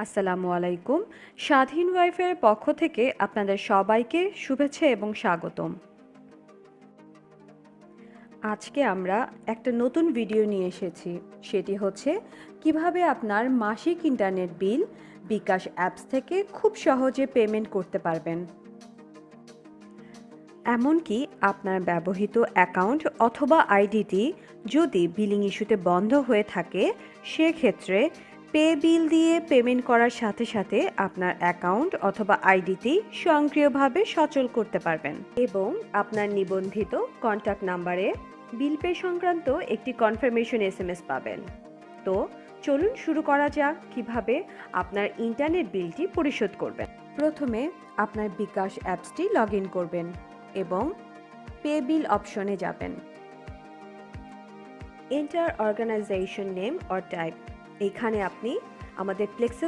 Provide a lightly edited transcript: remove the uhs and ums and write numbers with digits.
আসসালামু আলাইকুম। স্বাধীন ওয়াইফের পক্ষ থেকে আপনাদের সবাইকে শুভেচ্ছা এবং স্বাগতম। আজকে আমরা একটা নতুন ভিডিও নিয়ে এসেছি। সেটি হচ্ছে কিভাবে আপনার মাসিক ইন্টারনেট বিল বিকাশ অ্যাপস থেকে খুব সহজে পেমেন্ট করতে পারবেন। এমনকি আপনার ব্যবহৃত অ্যাকাউন্ট অথবা আইডিটি যদি বিলিং ইস্যুতে বন্ধ হয়ে থাকে, সেক্ষেত্রে পে বিল দিয়ে পেমেন্ট করার সাথে সাথে আপনার অ্যাকাউন্ট অথবা আইডিটি স্বয়ংক্রিয়ভাবে সচল করতে পারবেন এবং আপনার নিবন্ধিত কন্ট্যাক্ট নাম্বারে বিল পে সংক্রান্ত একটি কনফার্মেশন এসএমএস পাবেন। তো চলুন শুরু করা যাক কিভাবে আপনার ইন্টারনেট বিলটি পরিশোধ করবেন। প্রথমে আপনার বিকাশ অ্যাপসটি লগ ইন করবেন এবং পে বিল অপশনে যাবেন। Enter organisation name or type, এখানে আপনি আমাদের প্লেক্সেল